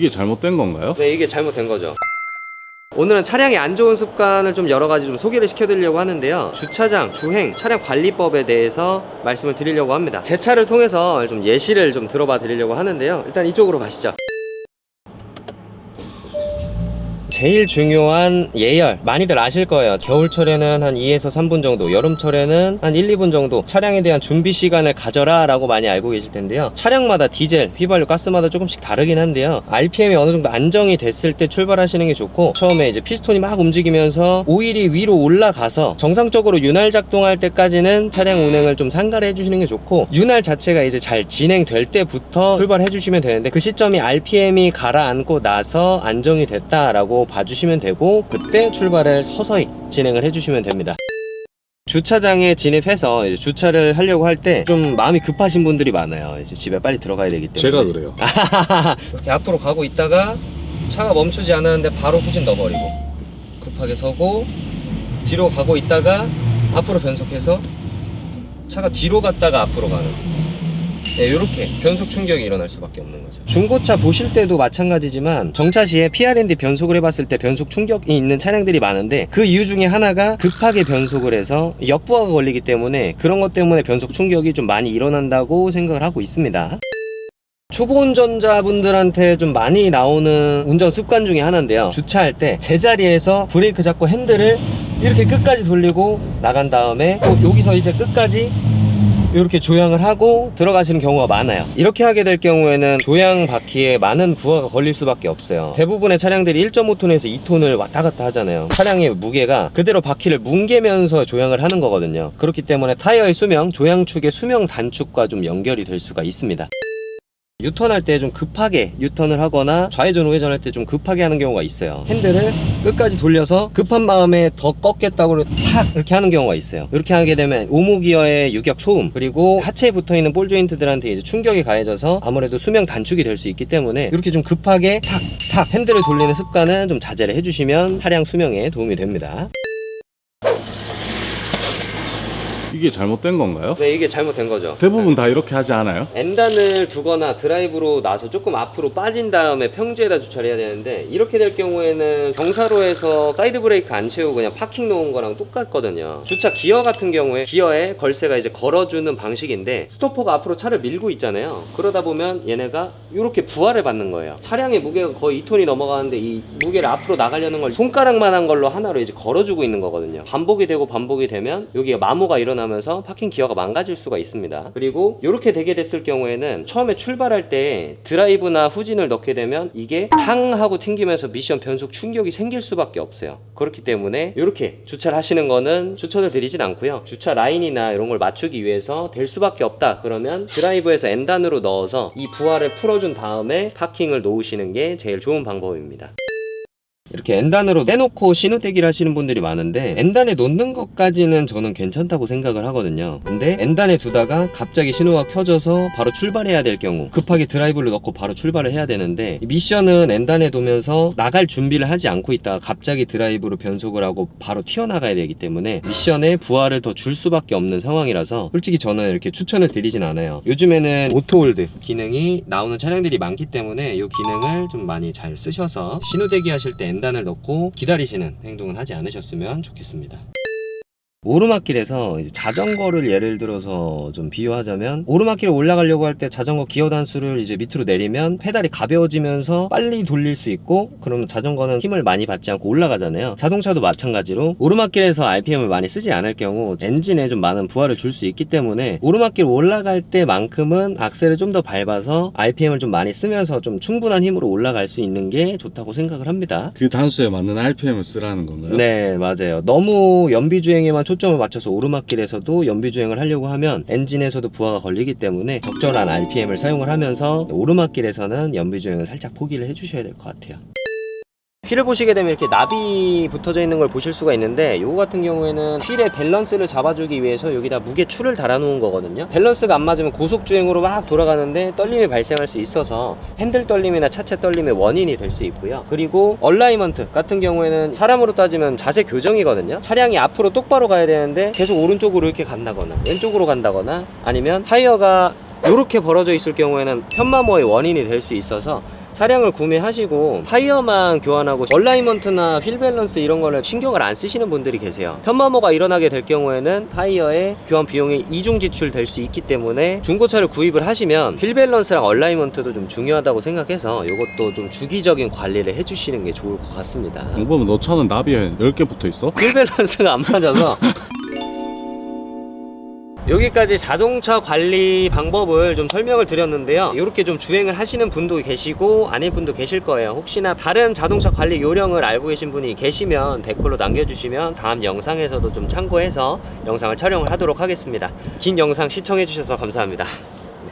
이게 잘못된 건가요? 네, 이게 잘못된 거죠. 오늘은 차량의 안 좋은 습관을 좀 여러 가지 좀 소개를 시켜드리려고 하는데요. 주차장, 주행, 차량 관리법에 대해서 말씀을 드리려고 합니다. 제 차를 통해서 좀 예시를 좀 들어봐 드리려고 하는데요. 일단 이쪽으로 가시죠. 제일 중요한 예열, 많이들 아실 거예요. 겨울철에는 한 2에서 3분 정도, 여름철에는 한 1, 2분 정도 차량에 대한 준비 시간을 가져라 라고 많이 알고 계실 텐데요. 차량마다 디젤, 휘발유, 가스마다 조금씩 다르긴 한데요. RPM이 어느 정도 안정이 됐을 때 출발하시는 게 좋고, 처음에 이제 피스톤이 막 움직이면서 오일이 위로 올라가서 정상적으로 윤활 작동할 때까지는 차량 운행을 좀 상가를 해주시는 게 좋고, 윤활 자체가 이제 잘 진행될 때부터 출발해 주시면 되는데, 그 시점이 RPM이 가라앉고 나서 안정이 됐다라고 봐주시면 되고, 그때 출발을 서서히 진행을 해주시면 됩니다. 주차장에 진입해서 이제 주차를 하려고 할 때 좀 마음이 급하신 분들이 많아요. 이제 집에 빨리 들어가야 되기 때문에. 제가 그래요. 이렇게 앞으로 가고 있다가 차가 멈추지 않았는데 바로 후진 넣어버리고, 급하게 서고 뒤로 가고 있다가 앞으로 변속해서 차가 뒤로 갔다가 앞으로 가는, 네, 이렇게 변속 충격이 일어날 수밖에 없는 거죠. 중고차 보실 때도 마찬가지지만 정차 시에 PR&D 변속을 해봤을 때 변속 충격이 있는 차량들이 많은데, 그 이유 중에 하나가 급하게 변속을 해서 역부하가 걸리기 때문에, 그런 것 때문에 변속 충격이 좀 많이 일어난다고 생각을 하고 있습니다. 초보 운전자분들한테 좀 많이 나오는 운전 습관 중에 하나인데요. 주차할 때 제자리에서 브레이크 잡고 핸들을 이렇게 끝까지 돌리고 나간 다음에 여기서 이제 끝까지 이렇게 조향을 하고 들어가시는 경우가 많아요. 이렇게 하게 될 경우에는 조향 바퀴에 많은 부하가 걸릴 수밖에 없어요. 대부분의 차량들이 1.5톤에서 2톤을 왔다 갔다 하잖아요. 차량의 무게가 그대로 바퀴를 뭉개면서 조향을 하는 거거든요. 그렇기 때문에 타이어의 수명, 조향축의 수명 단축과 좀 연결이 될 수가 있습니다. 유턴할 때 좀 급하게 유턴을 하거나 좌회전 우회전 할 때 좀 급하게 하는 경우가 있어요. 핸들을 끝까지 돌려서 급한 마음에 더 꺾겠다고 탁 이렇게 하는 경우가 있어요. 이렇게 하게 되면 오목기어의 유격 소음, 그리고 하체에 붙어있는 볼 조인트들한테 이제 충격이 가해져서 아무래도 수명 단축이 될 수 있기 때문에, 이렇게 좀 급하게 탁탁 핸들을 돌리는 습관은 좀 자제를 해주시면 차량 수명에 도움이 됩니다. 이게 잘못된 건가요? 네, 이게 잘못된 거죠. 대부분 다 이렇게 하지 않아요? N단을 두거나 드라이브로 나서 조금 앞으로 빠진 다음에 평지에다 주차를 해야 되는데, 이렇게 될 경우에는 경사로에서 사이드 브레이크 안 채우고 그냥 파킹 놓은 거랑 똑같거든요. 주차 기어 같은 경우에 기어에 걸쇠가 이제 걸어주는 방식인데, 스토퍼가 앞으로 차를 밀고 있잖아요. 그러다 보면 얘네가 이렇게 부하를 받는 거예요. 차량의 무게가 거의 2톤이 넘어가는데 이 무게를 앞으로 나가려는 걸 손가락만한 걸로 하나로 이제 걸어주고 있는 거거든요. 반복이 되고 반복이 되면 여기가 마모가 일어나면서 파킹 기어가 망가질 수가 있습니다. 그리고 이렇게 되게 됐을 경우에는 처음에 출발할 때 드라이브나 후진을 넣게 되면 이게 탕 하고 튕기면서 미션 변속 충격이 생길 수밖에 없어요. 그렇기 때문에 이렇게 주차를 하시는 거는 추천을 드리진 않고요. 주차 라인이나 이런 걸 맞추기 위해서 될 수밖에 없다 그러면 드라이브에서 N단으로 넣어서 이 부하를 풀어준 다음에 파킹을 놓으시는 게 제일 좋은 방법입니다. 이렇게 N단으로 떼놓고 신호대기를 하시는 분들이 많은데, N단에 놓는 것까지는 저는 괜찮다고 생각을 하거든요. 근데 N단에 두다가 갑자기 신호가 켜져서 바로 출발해야 될 경우, 급하게 드라이브를 넣고 바로 출발을 해야 되는데, 미션은 N단에 두면서 나갈 준비를 하지 않고 있다가 갑자기 드라이브로 변속을 하고 바로 튀어나가야 되기 때문에 미션에 부하를 더 줄 수밖에 없는 상황이라서 솔직히 저는 이렇게 추천을 드리진 않아요. 요즘에는 오토홀드 기능이 나오는 차량들이 많기 때문에 이 기능을 좀 많이 잘 쓰셔서 신호대기 하실 때 N단을 넣고 기다리시는 행동은 하지 않으셨으면 좋겠습니다. 오르막길에서 이제 자전거를 예를 들어서 좀 비유하자면, 오르막길을 올라가려고 할 때 자전거 기어 단수를 이제 밑으로 내리면 페달이 가벼워지면서 빨리 돌릴 수 있고, 그러면 자전거는 힘을 많이 받지 않고 올라가잖아요. 자동차도 마찬가지로 오르막길에서 RPM을 많이 쓰지 않을 경우 엔진에 좀 많은 부하를 줄 수 있기 때문에, 오르막길 올라갈 때만큼은 악셀을 좀 더 밟아서 RPM을 좀 많이 쓰면서 좀 충분한 힘으로 올라갈 수 있는 게 좋다고 생각을 합니다. 그 단수에 맞는 RPM을 쓰라는 건가요? 네, 맞아요. 너무 연비주행에만 초점을 맞춰서 오르막길에서도 연비주행을 하려고 하면 엔진에서도 부하가 걸리기 때문에 적절한 RPM을 사용을 하면서 오르막길에서는 연비주행을 살짝 포기를 해주셔야 될 것 같아요. 휠을 보시게 되면 이렇게 나비 붙어져 있는 걸 보실 수가 있는데, 이거 같은 경우에는 휠의 밸런스를 잡아주기 위해서 여기다 무게추를 달아 놓은 거거든요. 밸런스가 안 맞으면 고속주행으로 막 돌아가는데 떨림이 발생할 수 있어서 핸들 떨림이나 차체 떨림의 원인이 될 수 있고요. 그리고 얼라이먼트 같은 경우에는 사람으로 따지면 자세 교정이거든요. 차량이 앞으로 똑바로 가야 되는데 계속 오른쪽으로 이렇게 간다거나 왼쪽으로 간다거나, 아니면 타이어가 이렇게 벌어져 있을 경우에는 편마모의 원인이 될 수 있어서 차량을 구매하시고 타이어만 교환하고 얼라이먼트나 휠 밸런스 이런 거를 신경을 안 쓰시는 분들이 계세요. 편마모가 일어나게 될 경우에는 타이어의 교환 비용이 이중 지출될 수 있기 때문에 중고차를 구입을 하시면 휠 밸런스랑 얼라이먼트도 좀 중요하다고 생각해서 이것도 좀 주기적인 관리를 해주시는 게 좋을 것 같습니다. 보면 너 차는 나비에 10개 붙어 있어? 휠 밸런스가 안 맞아서 여기까지 자동차 관리 방법을 좀 설명을 드렸는데요. 이렇게 좀 주행을 하시는 분도 계시고 아닌 분도 계실 거예요. 혹시나 다른 자동차 관리 요령을 알고 계신 분이 계시면 댓글로 남겨주시면 다음 영상에서도 좀 참고해서 영상을 촬영을 하도록 하겠습니다. 긴 영상 시청해 주셔서 감사합니다.